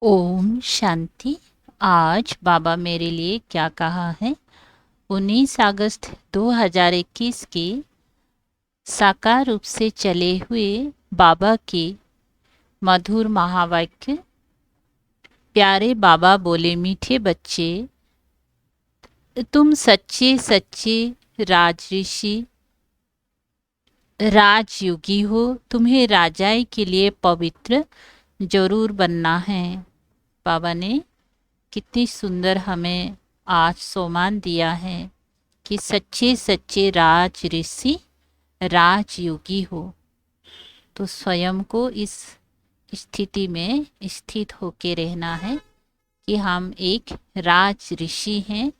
ओम शांति। आज बाबा मेरे लिए क्या कहा है। 19 अगस्त 2021 के साकार रूप से चले हुए बाबा के मधुर महावाक्य। प्यारे बाबा बोले, मीठे बच्चे, तुम सच्चे सच्चे राजऋषि राजयोगी हो। तुम्हें राजाई के लिए पवित्र जरूर बनना है। बाबा ने कितनी सुंदर हमें आज सोमान दिया है कि सच्चे सच्चे राज ऋषि राजयोगी हो। तो स्वयं को इस स्थिति में स्थित होके रहना है कि हम एक राज ऋषि हैं,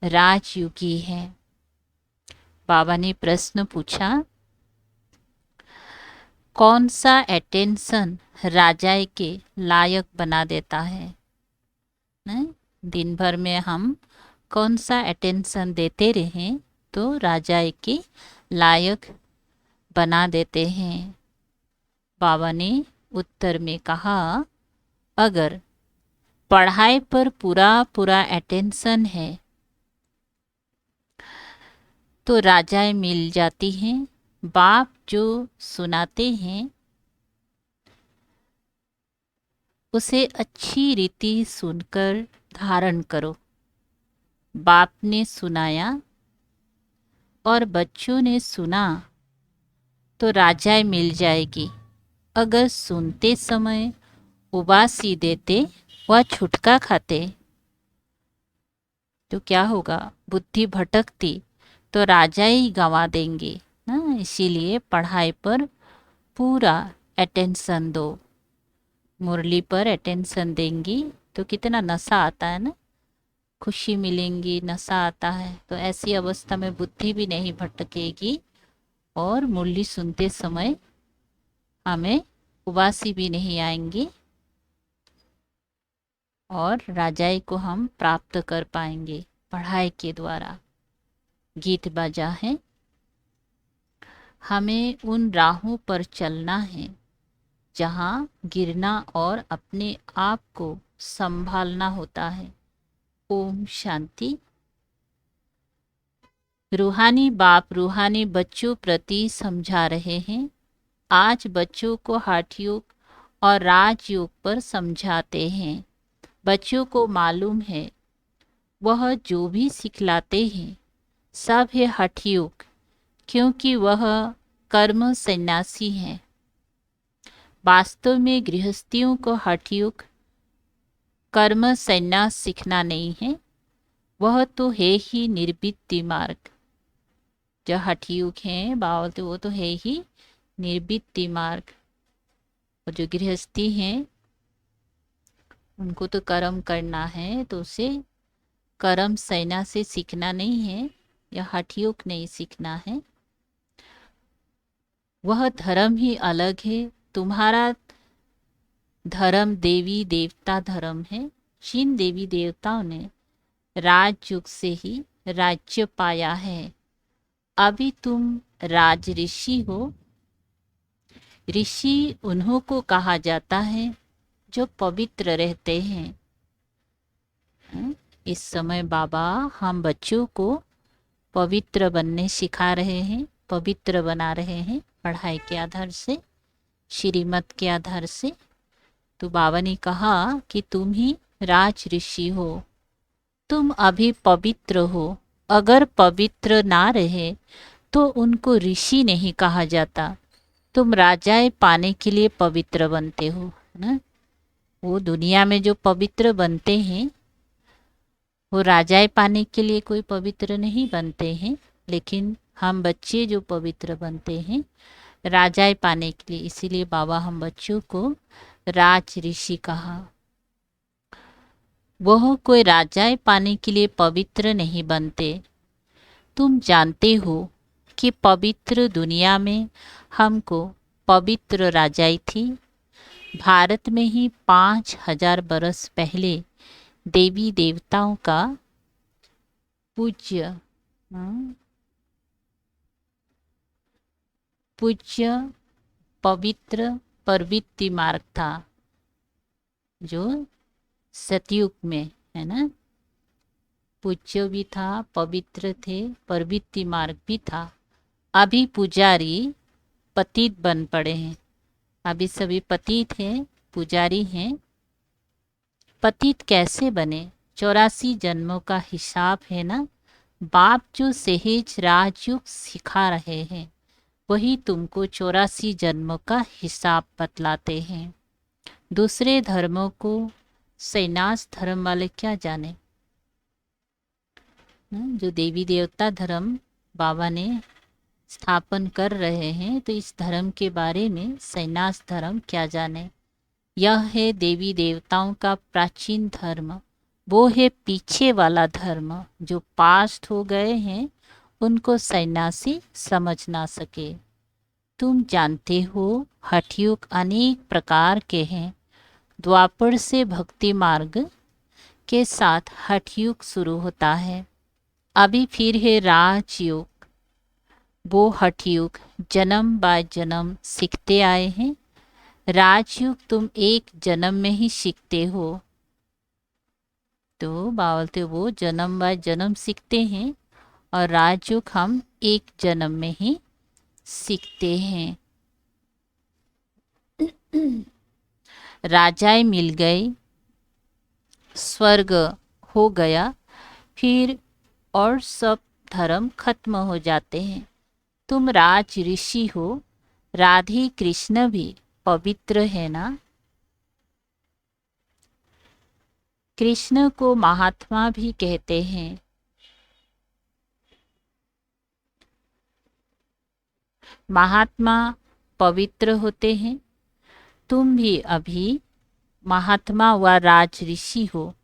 राजयोगी हैं। बाबा ने प्रश्न पूछा, कौन सा अटेंशन राजाए के लायक बना देता है। नहीं? दिन भर में हम कौन सा अटेंशन देते रहें तो राजाए के लायक बना देते हैं। बाबा ने उत्तर में कहा, अगर पढ़ाई पर पूरा पूरा अटेंशन है तो राजाएं मिल जाती हैं। बाप जो सुनाते हैं उसे अच्छी रीति सुनकर धारण करो। बाप ने सुनाया और बच्चों ने सुना तो राजाएं मिल जाएगी। अगर सुनते समय उबासी देते व छुटका खाते तो क्या होगा, बुद्धि भटकती तो राजा ही गंवा देंगे ना। इसीलिए पढ़ाई पर पूरा अटेंशन दो। मुरली पर अटेंशन देंगी तो कितना नशा आता है ना, खुशी मिलेंगी, नशा आता है। तो ऐसी अवस्था में बुद्धि भी नहीं भटकेगी और मुरली सुनते समय हमें उबासी भी नहीं आएंगी और राजाई को हम प्राप्त कर पाएंगे पढ़ाई के द्वारा। गीत बाजा है, हमें उन राहों पर चलना है जहाँ गिरना और अपने आप को संभालना होता है। ओम शांति। रूहानी बाप रूहानी बच्चों प्रति समझा रहे हैं। आज बच्चों को हठ योग और राजयोग पर समझाते हैं। बच्चों को मालूम है वह जो भी सिखलाते हैं सब है हठ योग, क्योंकि वह कर्म सन्यासी हैं। वास्तव में गृहस्थियों को हठ योग कर्म सन्यास सीखना नहीं है, वह तो है ही निर्वृत्ति मार्ग। जो हठ योग हैं बावल वो तो है ही निर्वृत्ति मार्ग। और जो गृहस्थी हैं उनको तो कर्म करना है, तो उसे कर्म सेना से सीखना नहीं है या हठ योग नहीं सीखना है। वह धर्म ही अलग है। तुम्हारा धर्म देवी देवता धर्म है। जिन देवी देवताओं ने राजयुग से ही राज्य पाया है, अभी तुम राज ऋषि हो। ऋषि उन्हों को कहा जाता है जो पवित्र रहते हैं। इस समय बाबा हम बच्चों को पवित्र बनने सिखा रहे हैं, पवित्र बना रहे हैं पढ़ाई के आधार से, श्रीमत के आधार से। तो बाबा ने कहा कि तुम ही राज ऋषि हो, तुम अभी पवित्र हो। अगर पवित्र ना रहे तो उनको ऋषि नहीं कहा जाता। तुम राजाएं पाने के लिए पवित्र बनते हो ना। वो दुनिया में जो पवित्र बनते हैं वो राजाएं पाने के लिए कोई पवित्र नहीं बनते हैं, लेकिन हम बच्चे जो पवित्र बनते हैं राजाएं पाने के लिए। इसीलिए बाबा हम बच्चों को राज ऋषि कहा। वह कोई राजाएं पाने के लिए पवित्र नहीं बनते। तुम जानते हो कि पवित्र दुनिया में हमको पवित्र राजाई थी। भारत में ही 5000 बरस पहले देवी देवताओं का पूज्य पूज्य पवित्र प्रवृत्ति मार्ग था। जो सतयुग में है ना, पूज्य भी था, पवित्र थे, प्रवृत्ति मार्ग भी था। अभी पुजारी पतित बन पड़े हैं, अभी सभी पतित हैं, पुजारी हैं। पतित कैसे बने? 84 जन्मों का हिसाब है ना। बाप जो सहज राजयोग सिखा रहे हैं वही तुमको 84 जन्मों का हिसाब बतलाते हैं। दूसरे धर्मों को सन्यास धर्म वाले क्या जाने। जो देवी देवता धर्म बाबा ने स्थापन कर रहे हैं, तो इस धर्म के बारे में सन्यास धर्म क्या जाने। यह है देवी देवताओं का प्राचीन धर्म, वो है पीछे वाला धर्म। जो पास्ट हो गए हैं उनको सन्यासी समझ ना सके। तुम जानते हो हठयोग अनेक प्रकार के हैं। द्वापर से भक्ति मार्ग के साथ हठयोग शुरू होता है। अभी फिर है राजयोग, वो हठयोग जन्म बाय जन्म सीखते आए हैं। राजयोग तुम एक जन्म में ही सीखते हो। तो बोलते वो जन्म बाय जन्म सीखते हैं और राजयोग हम एक जन्म में ही सीखते हैं। राजाएं मिल गए, स्वर्ग हो गया, फिर और सब धर्म खत्म हो जाते हैं। तुम राज ऋषि हो। राधे कृष्ण भी पवित्र है ना। कृष्ण को महात्मा भी कहते हैं। महात्मा पवित्र होते हैं। तुम भी अभी महात्मा व राज ऋषि हो।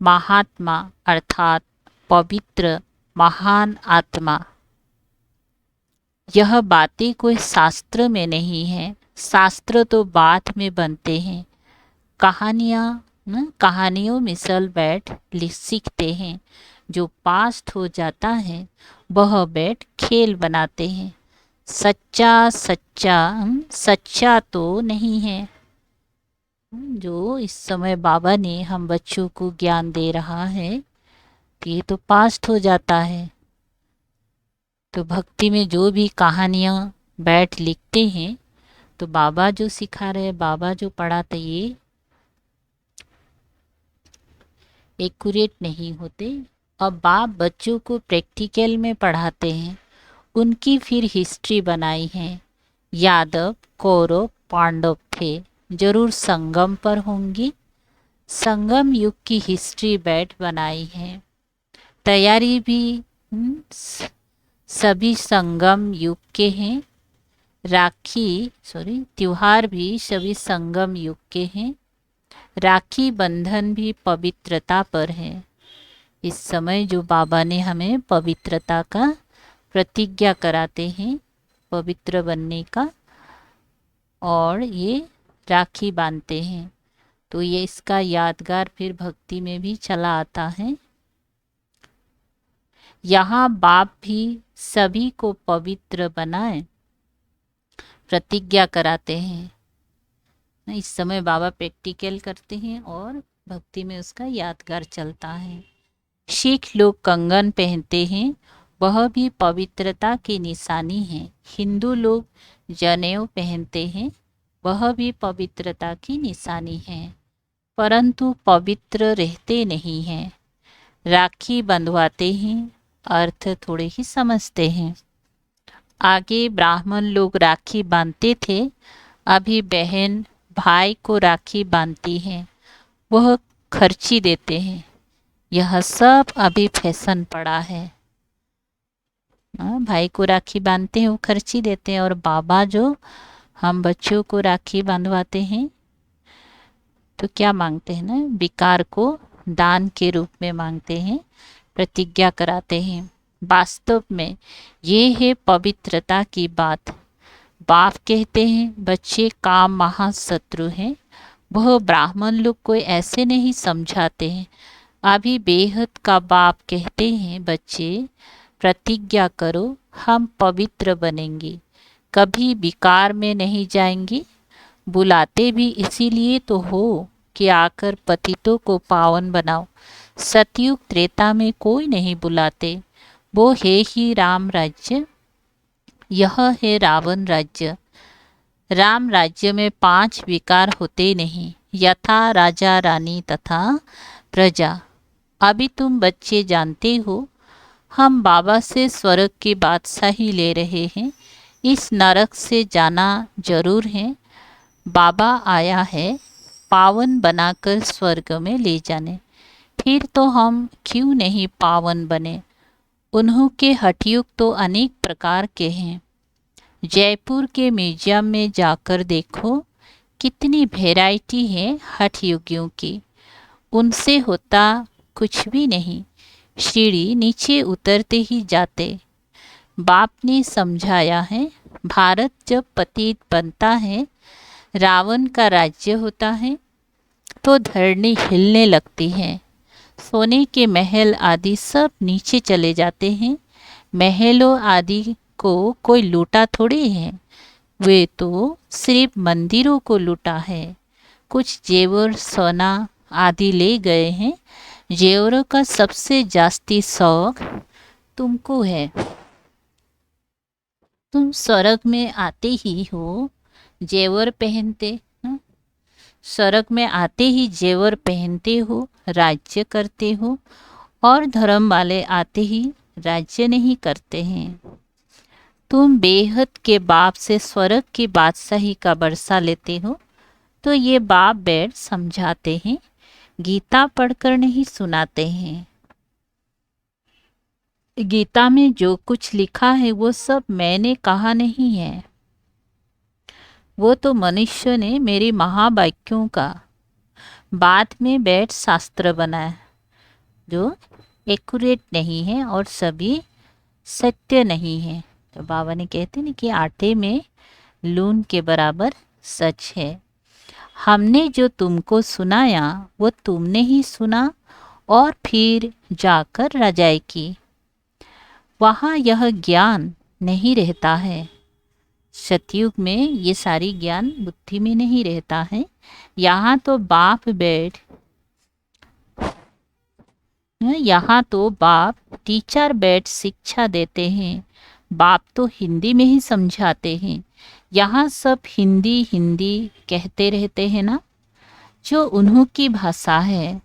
महात्मा अर्थात पवित्र महान आत्मा। यह बातें कोई शास्त्र में नहीं है, शास्त्र तो बाद में बनते हैं। कहानियों में सल बैठ सीखते हैं। जो पास्ट हो जाता है वह बैठ खेल बनाते हैं। सच्चा सच्चा सच्चा तो नहीं है। जो इस समय बाबा ने हम बच्चों को ज्ञान दे रहा है, ये तो पास्ट हो जाता है। तो भक्ति में जो भी कहानियाँ बैठ लिखते हैं, तो बाबा जो सिखा रहे, बाबा जो पढ़ाते, ये एक्यूरेट नहीं होते। अब बाप बच्चों को प्रैक्टिकल में पढ़ाते हैं। उनकी फिर हिस्ट्री बनाई है। यादव कौरव पांडव थे, जरूर संगम पर होंगी। संगम युग की हिस्ट्री बैठ बनाई है। तैयारी भी सभी संगम युग के हैं। त्योहार भी सभी संगम युग के हैं। राखी बंधन भी पवित्रता पर है। इस समय जो बाबा ने हमें पवित्रता का प्रतिज्ञा कराते हैं, पवित्र बनने का, और ये राखी बांधते हैं, तो ये इसका यादगार फिर भक्ति में भी चला आता है। यहाँ बाप भी सभी को पवित्र बनाए प्रतिज्ञा कराते हैं। इस समय बाबा प्रैक्टिकल करते हैं और भक्ति में उसका यादगार चलता है। सिख लोग कंगन पहनते हैं, वह भी पवित्रता की निशानी है। हिंदू लोग जनेऊ पहनते हैं, वह भी पवित्रता की निशानी है, परंतु पवित्र रहते नहीं हैं। राखी बंधवाते हैं, अर्थ थोड़े ही समझते हैं। आगे ब्राह्मण लोग राखी बांधते थे, अभी बहन भाई को राखी बांधती हैं, वह खर्ची देते हैं। यह सब अभी फैशन पड़ा है। भाई को राखी बांधते हैं, वो खर्ची देते हैं, और बाबा जो हम बच्चों को राखी बांधवाते हैं तो क्या मांगते हैं ना, विकार को दान के रूप में मांगते हैं, प्रतिज्ञा कराते हैं। वास्तव में ये है पवित्रता की बात। बाप कहते हैं बच्चे काम महाशत्रु हैं। वह ब्राह्मण लोग कोई ऐसे नहीं समझाते हैं। अभी बेहद का बाप कहते हैं बच्चे प्रतिज्ञा करो, हम पवित्र बनेंगे, कभी विकार में नहीं जाएंगे। बुलाते भी इसीलिए तो हो कि आकर पतितों को पावन बनाओ। सतयुग त्रेता में कोई नहीं बुलाते, वो है ही राम राज्य, यह है रावण राज्य। राम राज्य में 5 विकार होते नहीं, यथा राजा रानी तथा प्रजा। अभी तुम बच्चे जानते हो, हम बाबा से स्वर्ग की बादशाही ले रहे हैं, इस नरक से जाना जरूर है। बाबा आया है पावन बनाकर स्वर्ग में ले जाने, फिर तो हम क्यों नहीं पावन बने। उन्हों के हठयोग तो अनेक प्रकार के हैं। जयपुर के म्यूजियम में जाकर देखो, कितनी वैरायटी है हठयोगियों की। उनसे होता कुछ भी नहीं, सीढ़ी नीचे उतरते ही जाते। बाप ने समझाया है, भारत जब पतित बनता है, रावण का राज्य होता है, तो धरनी हिलने लगती है। सोने के महल आदि सब नीचे चले जाते हैं। महलों आदि को कोई लूटा थोड़ी है, वे तो सिर्फ मंदिरों को लूटा है। कुछ जेवर सोना आदि ले गए हैं। जेवरों का सबसे जास्ती शौक तुमको है। तुम स्वर्ग में आते ही हो जेवर पहनते, स्वर्ग में आते ही जेवर पहनते हो, राज्य करते हो, और धर्म वाले आते ही राज्य नहीं करते हैं। तुम बेहद के बाप से स्वर्ग की बादशाही का बरसा लेते हो, तो ये बाप बैठ समझाते हैं, गीता पढ़कर नहीं सुनाते हैं। गीता में जो कुछ लिखा है वो सब मैंने कहा नहीं है, वो तो मनुष्य ने मेरे महावाक्यों का बाद में बैठ शास्त्र बनाया, जो एक्यूरेट नहीं है और सभी सत्य नहीं है। तो बाबा ने कहते ना कि आटे में लून के बराबर सच है। हमने जो तुमको सुनाया वो तुमने ही सुना और फिर जाकर रजाई की। वहाँ यह ज्ञान नहीं रहता है। सतयुग में ये सारी ज्ञान बुद्धि में नहीं रहता है। यहाँ तो बाप टीचर बैठ शिक्षा देते हैं। बाप तो हिंदी में ही समझाते हैं। यहाँ सब हिंदी हिंदी कहते रहते हैं ना, जो उन्हों की भाषा है।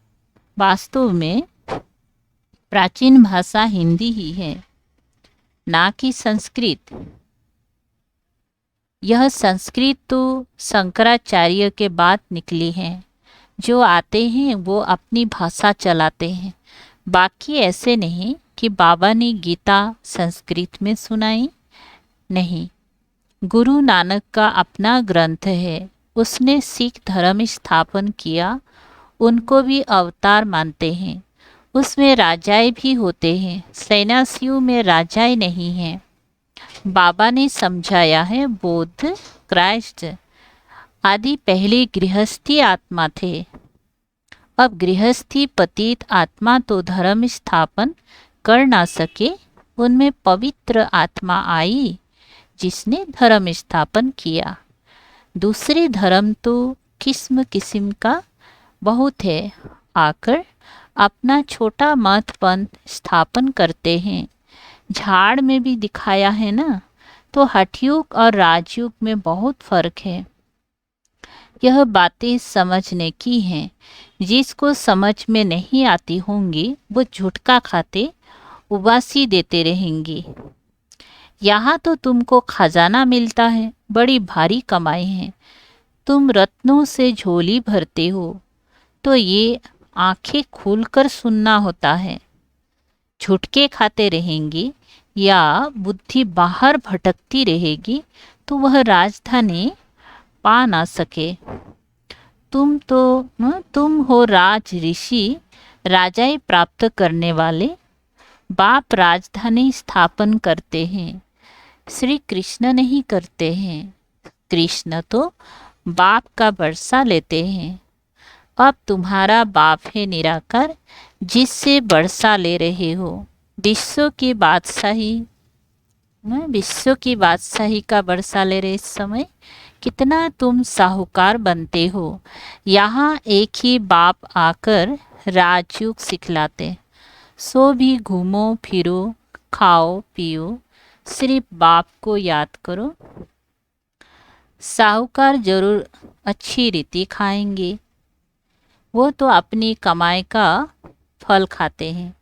वास्तव में प्राचीन भाषा हिंदी ही है, ना कि संस्कृत। यह संस्कृत तो शंकराचार्य के बाद निकली है। जो आते हैं वो अपनी भाषा चलाते हैं। बाकी ऐसे नहीं कि बाबा ने गीता संस्कृत में सुनाई, नहीं। गुरु नानक का अपना ग्रंथ है, उसने सिख धर्म स्थापन किया। उनको भी अवतार मानते हैं। उसमें राजाएं भी होते हैं, सन्यासियों में राजाएं नहीं हैं। बाबा ने समझाया है, बुद्ध, क्राइस्ट आदि पहले गृहस्थी आत्मा थे। अब गृहस्थी पतित आत्मा तो धर्म स्थापन कर ना सके, उनमें पवित्र आत्मा आई जिसने धर्म स्थापन किया। दूसरे धर्म तो किस्म किस्म का बहुत है, आकर अपना छोटा मत पंथ स्थापन करते हैं। झाड़ में भी दिखाया है ना। तो हठयोग और राजयोग में बहुत फर्क है। यह बातें समझने की हैं। जिसको समझ में नहीं आती होंगी वो झुटका खाते उबासी देते रहेंगी। यहाँ तो तुमको खजाना मिलता है, बड़ी भारी कमाई है। तुम रत्नों से झोली भरते हो, तो ये आंखें खोलकर सुनना होता है। झुटके खाते रहेंगी या बुद्धि बाहर भटकती रहेगी तो वह राजधानी पा ना सके। तुम हो राज ऋषि, राजाई प्राप्त करने वाले। बाप राजधानी स्थापन करते हैं, श्री कृष्ण नहीं करते हैं। कृष्ण तो बाप का बरसा लेते हैं। अब तुम्हारा बाप है निराकार, जिससे बरसा ले रहे हो। विश्व की बादशाही का बरसा ले रहे इस समय, कितना तुम साहूकार बनते हो। यहाँ एक ही बाप आकर राजयोग सिखलाते, सो भी घूमो फिरो, खाओ पियो, सिर्फ बाप को याद करो। साहूकार जरूर अच्छी रीति खाएंगे, वो तो अपनी कमाई का फल खाते हैं।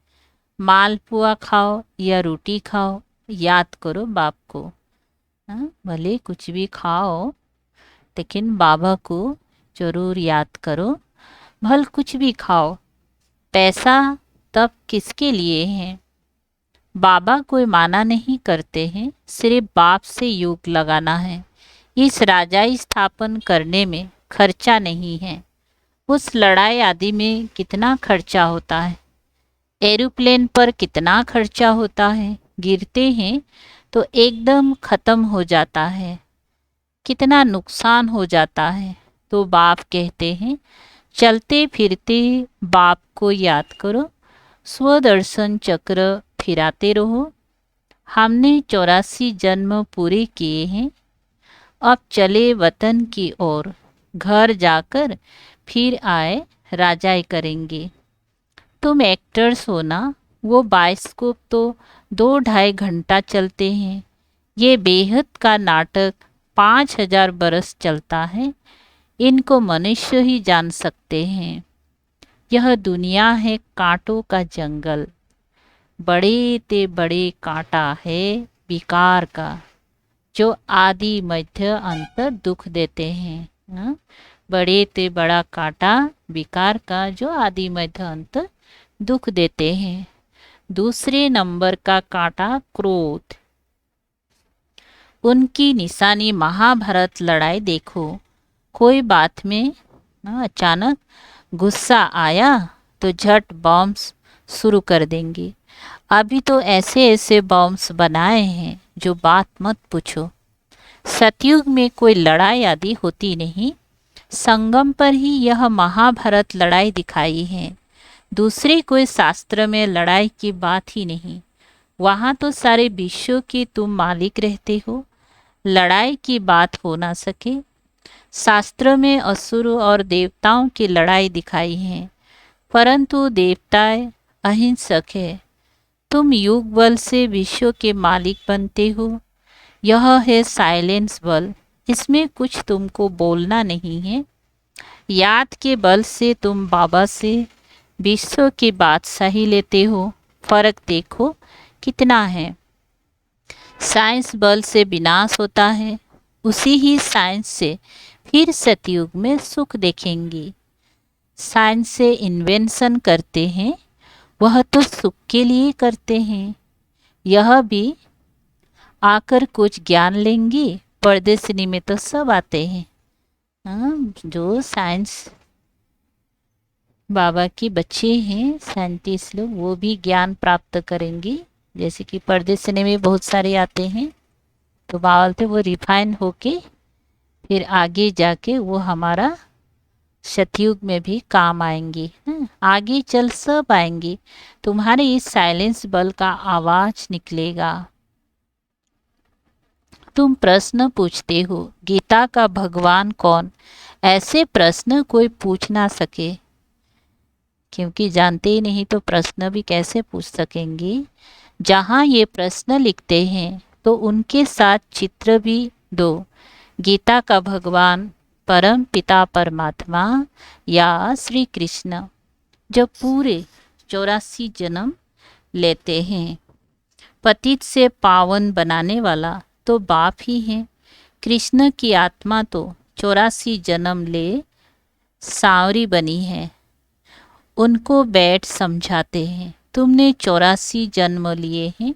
मालपुआ खाओ या रोटी खाओ, याद करो बाप को। हाँ, भले कुछ भी खाओ लेकिन बाबा को जरूर याद करो। भल कुछ भी खाओ, पैसा तब किसके लिए है। बाबा कोई माना नहीं करते हैं, सिर्फ बाप से योग लगाना है। इस राजाई स्थापन करने में खर्चा नहीं है। उस लड़ाई आदि में कितना खर्चा होता है, एरोप्लेन पर कितना खर्चा होता है, गिरते हैं तो एकदम खत्म हो जाता है, कितना नुकसान हो जाता है। तो बाप कहते हैं चलते फिरते बाप को याद करो, स्वदर्शन चक्र फिराते रहो। हमने 84 जन्म पूरे किए हैं, अब चले वतन की ओर। घर जाकर फिर आए राजाई करेंगे। तुम एक्टर्स हो ना, वो बाइस्कोप तो 2-2.5 घंटा चलते हैं। ये बेहद का नाटक 5000 बरस चलता है। इनको मनुष्य ही जान सकते हैं। यह दुनिया है कांटों का जंगल, बड़े ते बड़े कांटा है विकार का, जो आदि मध्य अंत दुख देते हैं। हाँ? बड़े ते बड़ा कांटा विकार का, जो आदि मध्य अंत दुख देते हैं। दूसरे नंबर का कांटा क्रोध। उनकी निशानी महाभारत लड़ाई देखो। कोई बात में अचानक गुस्सा आया तो झट बॉम्ब्स शुरू कर देंगे। अभी तो ऐसे ऐसे बॉम्ब्स बनाए हैं जो बात मत पूछो। सतयुग में कोई लड़ाई आदि होती नहीं, संगम पर ही यह महाभारत लड़ाई दिखाई है। दूसरे कोई शास्त्र में लड़ाई की बात ही नहीं। वहाँ तो सारे विश्व के तुम मालिक रहते हो, लड़ाई की बात हो ना सके। शास्त्र में असुर और देवताओं की लड़ाई दिखाई है, परंतु देवताएं अहिंसक है। तुम युग बल से विश्व के मालिक बनते हो। यह है साइलेंस बल, इसमें कुछ तुमको बोलना नहीं है। याद के बल से तुम बाबा से विश्व की बात सही लेते हो। फर्क देखो कितना है। साइंस बल से विनाश होता है, उसी ही साइंस से फिर सतयुग में सुख देखेंगे। साइंस से इन्वेंशन करते हैं, वह तो सुख के लिए करते हैं। यह भी आकर कुछ ज्ञान लेंगे, परदेशनी में तो सब आते हैं। हाँ, जो साइंस बाबा के बच्चे हैं, साइंटिस्ट लोग, वो भी ज्ञान प्राप्त करेंगे। जैसे कि परदेशनी में बहुत सारे आते हैं, तो बाबा बोलते वो रिफाइन होके फिर आगे जाके वो हमारा सतयुग में भी काम आएंगे। आगे चल सब आएंगे। तुम्हारे इस साइलेंस बल का आवाज निकलेगा। तुम प्रश्न पूछते हो गीता का भगवान कौन। ऐसे प्रश्न कोई पूछ ना सके, क्योंकि जानते ही नहीं तो प्रश्न भी कैसे पूछ सकेंगे। जहाँ ये प्रश्न लिखते हैं तो उनके साथ चित्र भी दो। गीता का भगवान परम पिता परमात्मा या श्री कृष्ण, जो पूरे 84 जन्म लेते हैं। पतित से पावन बनाने वाला तो बाप ही है। कृष्ण की आत्मा तो 84 जन्म ले सांवरी बनी है, उनको बैठ समझाते हैं। तुमने 84 जन्म लिए हैं,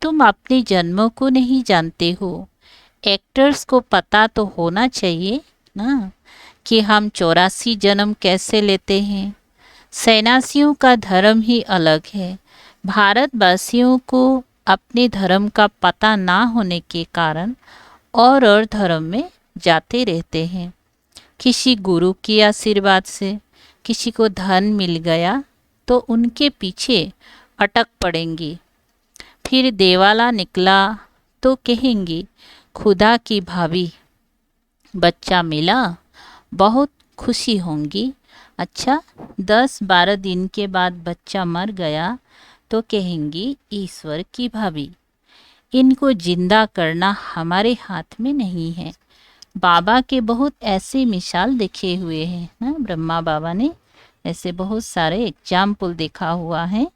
तुम अपने जन्मों को नहीं जानते हो। एक्टर्स को पता तो होना चाहिए ना कि हम 84 जन्म कैसे लेते हैं। सन्यासियों का धर्म ही अलग है। भारतवासियों को अपने धर्म का पता ना होने के कारण और धर्म में जाते रहते हैं। किसी गुरु के आशीर्वाद से किसी को धन मिल गया तो उनके पीछे अटक पड़ेंगे। फिर देवाला निकला तो कहेंगे खुदा की भाभी। बच्चा मिला, बहुत खुशी होंगी। अच्छा, 10-12 दिन के बाद बच्चा मर गया तो कहेंगी ईश्वर की भाभी, इनको जिंदा करना हमारे हाथ में नहीं है। बाबा के बहुत ऐसे मिसाल देखे हुए हैं ना, ब्रह्मा बाबा ने ऐसे बहुत सारे एग्जाम्पल देखा हुआ है।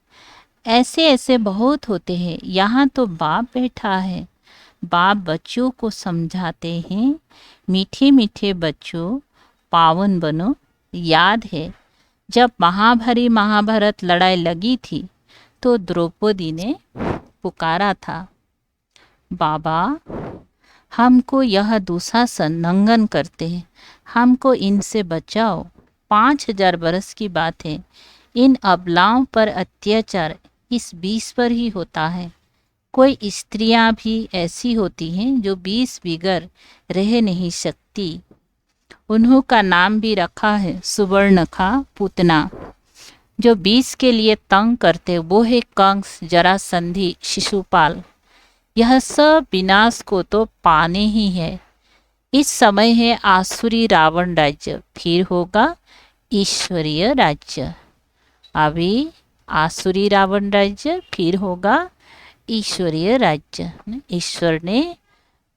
ऐसे ऐसे बहुत होते हैं। यहाँ तो बाप बैठा है, बाप बच्चों को समझाते हैं, मीठे मीठे बच्चों पावन बनो। याद है जब महाभारत लड़ाई लगी थी तो द्रौपदी ने पुकारा था, बाबा हमको यह दुशासन नंगन करते हैं, हमको इनसे बचाओ। 5000 बरस की बात है, इन अबलाओं पर अत्याचार इस 20 पर ही होता है। कोई स्त्रियां भी ऐसी होती हैं जो 20 बिगर रह नहीं सकती। उन्हों का नाम भी रखा है सुवर्णखा पूतना। जो 20 के लिए तंग करते वो है कंस, जरासंधि, शिशुपाल। यह सब विनाश को तो पाने ही है। इस समय है आसुरी रावण राज्य, फिर होगा ईश्वरीय राज्य। अभी आसुरी रावण राज्य, फिर होगा ईश्वरीय राज्य। ईश्वर ने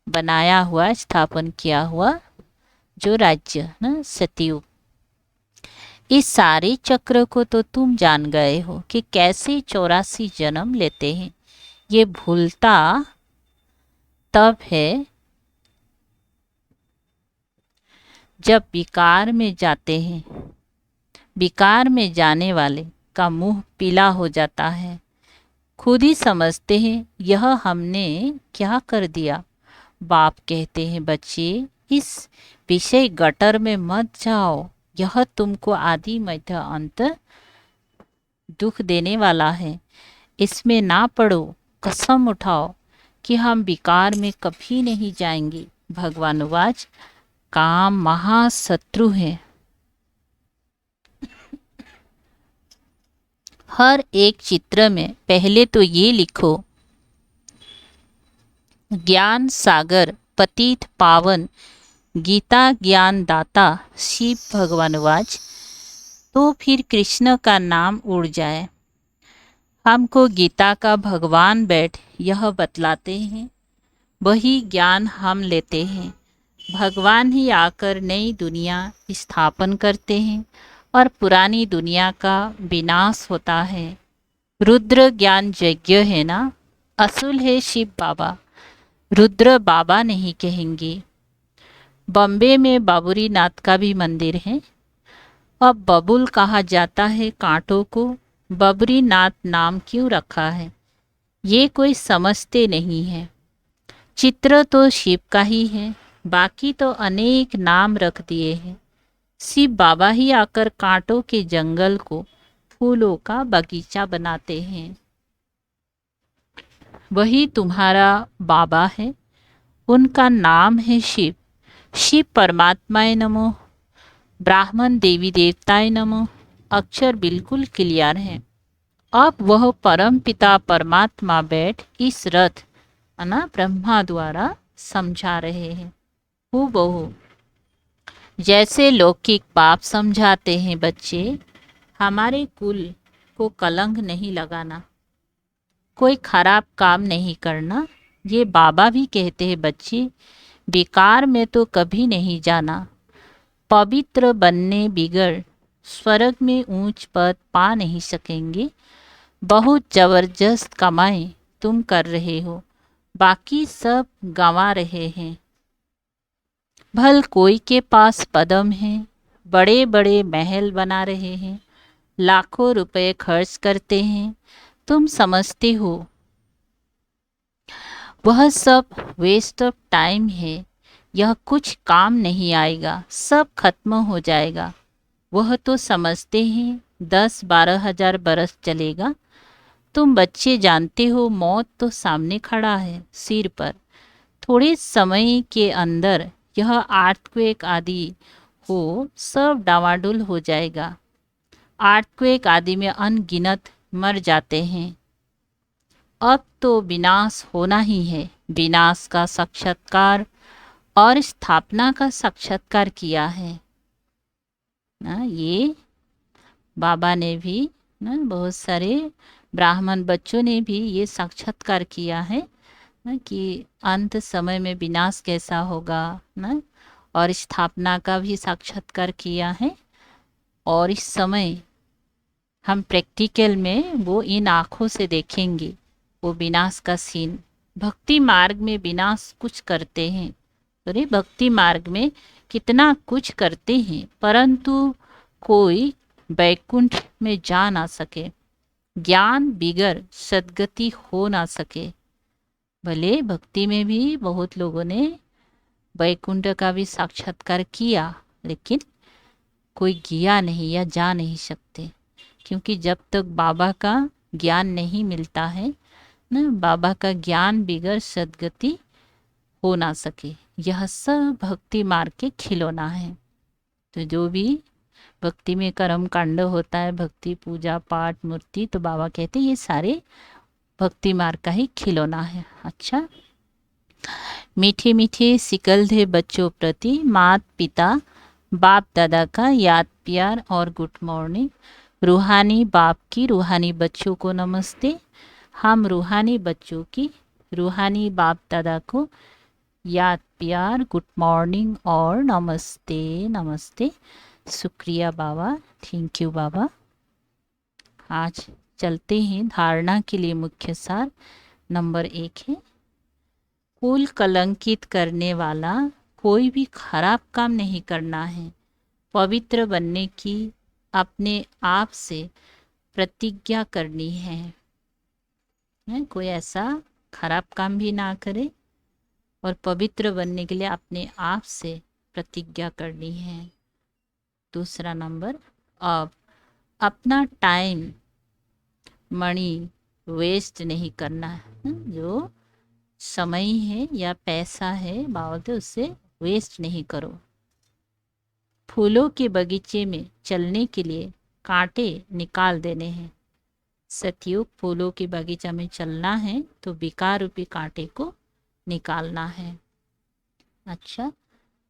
बनाया हुआ, स्थापन किया हुआ जो राज्य ना, सतयुग। इस सारे चक्र को तो तुम जान गए हो कि कैसे 84 जन्म लेते हैं। ये भूलता तब है जब विकार में जाते हैं। विकार में जाने वाले का मुंह पीला हो जाता है। खुद ही समझते हैं यह हमने क्या कर दिया। बाप कहते हैं बच्चे इस विषय गटर में मत जाओ, यह तुमको आदि मध्य अंत दुख देने वाला है। इसमें ना पड़ो, कसम उठाओ कि हम विकार में कभी नहीं जाएंगे। भगवानुवाच काम महाशत्रु है। हर एक चित्र में पहले तो ये लिखो, ज्ञान सागर पतित पावन गीता ज्ञान दाता शिव भगवानुवाच, तो फिर कृष्ण का नाम उड़ जाए। हमको गीता का भगवान बैठ यह बतलाते हैं, वही ज्ञान हम लेते हैं। भगवान ही आकर नई दुनिया स्थापन करते हैं और पुरानी दुनिया का विनाश होता है। रुद्र ज्ञान यज्ञ है ना, असुल है शिव बाबा, रुद्र बाबा नहीं कहेंगे। बॉम्बे में बाबूरी नाथ का भी मंदिर है। अब बबुल कहा जाता है कांटों को, बबरी नाथ नाम क्यों रखा है ये कोई समझते नहीं है। चित्र तो शिव का ही है, बाकी तो अनेक नाम रख दिए हैं। शिव बाबा ही आकर कांटों के जंगल को फूलों का बगीचा बनाते हैं। वही तुम्हारा बाबा है, उनका नाम है शिव। शिव परमात्माए नमो, ब्राह्मण देवी देवताए नमो। अक्षर बिल्कुल क्लियर है। अब वह परम पिता परमात्मा बैठ इस रथ ना ब्रह्मा द्वारा समझा रहे हैं हूबहू, जैसे लौकिक बाप समझाते हैं। बच्चे हमारे कुल को कलंक नहीं लगाना, कोई खराब काम नहीं करना। ये बाबा भी कहते हैं बच्चे बेकार में तो कभी नहीं जाना। पवित्र बनने बिगड़ स्वर्ग में ऊंच पद पा नहीं सकेंगे। बहुत जबरदस्त कमाई तुम कर रहे हो, बाकी सब गंवा रहे हैं। भल कोई के पास पदम है, बड़े बड़े महल बना रहे हैं, लाखों रुपए खर्च करते हैं। तुम समझते हो वह सब वेस्ट ऑफ टाइम है, यह कुछ काम नहीं आएगा, सब खत्म हो जाएगा। वह तो समझते हैं 10-12 हजार बरस चलेगा। तुम बच्चे जानते हो मौत तो सामने खड़ा है सिर पर। थोड़े समय के अंदर यह अर्थक्वेक आदि हो सब डावाडोल हो जाएगा। अर्थक्वेक आदि में अनगिनत मर जाते हैं। अब तो विनाश होना ही है। विनाश का साक्षात्कार और स्थापना का साक्षात्कार किया है ना। ये बाबा ने भी ना, बहुत सारे ब्राह्मण बच्चों ने भी ये साक्षात्कार किया है ना कि अंत समय में विनाश कैसा होगा ना, और स्थापना का भी साक्षात्कार किया है। और इस समय हम प्रैक्टिकल में वो इन आँखों से देखेंगे वो विनाश का सीन। भक्ति मार्ग में विनाश कुछ करते हैं, अरे भक्ति मार्ग में कितना कुछ करते हैं, परंतु कोई वैकुंठ में जा ना सके, ज्ञान बिगर सद्गति हो ना सके। भले भक्ति में भी बहुत लोगों ने वैकुंठ का भी साक्षात्कार किया, लेकिन कोई गया नहीं या जा नहीं सकते, क्योंकि जब तक बाबा का ज्ञान नहीं मिलता है ना, बाबा का ज्ञान बिगर सद्गति हो ना सके। यह सब भक्ति मार्ग के खिलौना है। तो जो भी भक्ति में कर्म कांड होता है, भक्ति पूजा पाठ मूर्ति, तो बाबा कहते हैं ये सारे भक्ति मार्ग का ही खिलौना है। अच्छा, मीठे मीठे सिकलधे बच्चों प्रति मात पिता बाप दादा का याद प्यार और गुड मॉर्निंग। रूहानी बाप की रूहानी बच्चों को नमस्ते। हम रूहानी बच्चों की रूहानी बाप दादा को याद प्यार, गुड मॉर्निंग और नमस्ते नमस्ते। शुक्रिया बाबा, थैंक यू बाबा। आज चलते हैं धारणा के लिए। मुख्य सार नंबर 1 है, कुल कलंकित करने वाला कोई भी खराब काम नहीं करना है। पवित्र बनने की अपने आप से प्रतिज्ञा करनी है, कोई ऐसा खराब काम भी ना करे और पवित्र बनने के लिए अपने आप से प्रतिज्ञा करनी है। दूसरा नंबर, अब अपना टाइम मनी वेस्ट नहीं करना है। जो समय है या पैसा है बावत उससे वेस्ट नहीं करो। फूलों के बगीचे में चलने के लिए कांटे निकाल देने हैं। सतयुग फूलों के बगीचा में चलना है तो विकार रूपी कांटे को निकालना है। अच्छा,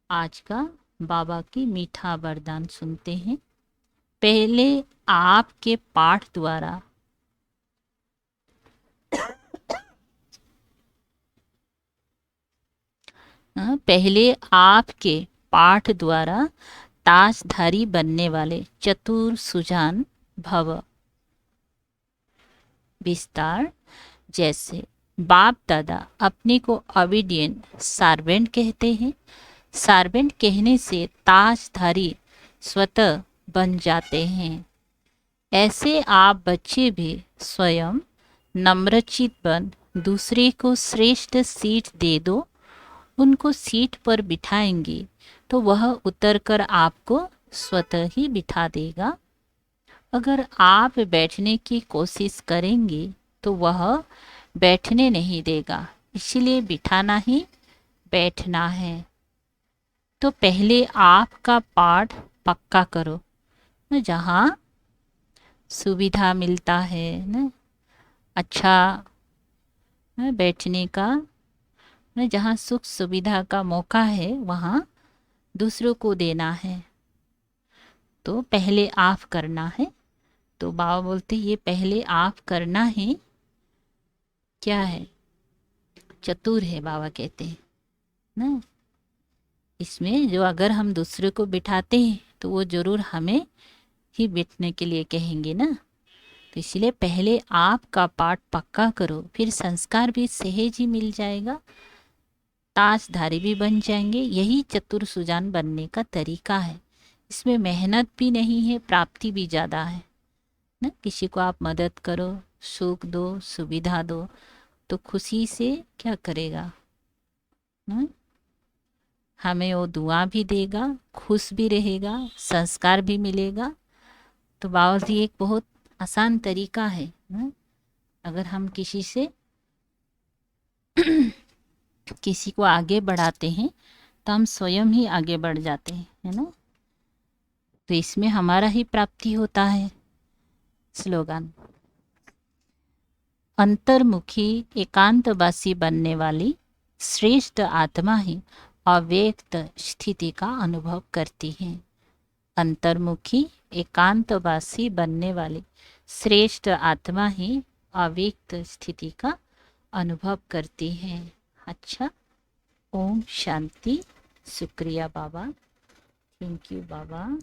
आज का बाबा की मीठा वरदान सुनते हैं। पहले आपके पाठ द्वारा पहले आपके पाठ द्वारा ताजधारी बनने वाले चतुर सुजान भव। विस्तार, जैसे बाप दादा अपने को ओबीडिएंट सर्वेंट कहते हैं। सर्वेंट कहने से ताजधारी स्वतः बन जाते हैं। ऐसे आप बच्चे भी स्वयं नम्रचित बन दूसरे को श्रेष्ठ सीट दे दो। उनको सीट पर बिठाएंगे तो वह उतरकर आपको स्वतः ही बिठा देगा। अगर आप बैठने की कोशिश करेंगे तो वह बैठने नहीं देगा, इसलिए बिठाना ही बैठना है। तो पहले आपका पाठ पक्का करो न, जहाँ सुविधा मिलता है न, अच्छा न बैठने का न, जहाँ सुख सुविधा का मौका है वहाँ दूसरों को देना है। तो पहले आप करना है। तो बाबा बोलते ये पहले आप करना है क्या है, चतुर है बाबा कहते हैं ना। इसमें जो अगर हम दूसरे को बिठाते हैं तो वो जरूर हमें ही बैठने के लिए कहेंगे ना। तो इसलिए पहले आपका पाठ पक्का करो, फिर संस्कार भी सहज ही मिल जाएगा, ताजधारी भी बन जाएंगे। यही चतुर सुजान बनने का तरीका है। इसमें मेहनत भी नहीं है, प्राप्ति भी ज़्यादा है ना। किसी को आप मदद करो, सुख दो, सुविधा दो, तो खुशी से क्या करेगा ना, हमें वो दुआ भी देगा, खुश भी रहेगा, संस्कार भी मिलेगा। तो बाबा जी एक बहुत आसान तरीका है ना। अगर हम किसी से किसी को आगे बढ़ाते हैं तो हम स्वयं ही आगे बढ़ जाते हैं, है ना। तो इसमें हमारा ही प्राप्ति होता है। स्लोगन, अंतर्मुखी एकांतवासी बनने वाली श्रेष्ठ आत्मा ही अव्यक्त स्थिति का अनुभव करती हैं। अंतर्मुखी एकांतवासी बनने वाली श्रेष्ठ आत्मा ही अव्यक्त स्थिति का अनुभव करती हैं। अच्छा, ओम शांति। शुक्रिया बाबा, थैंक यू बाबा।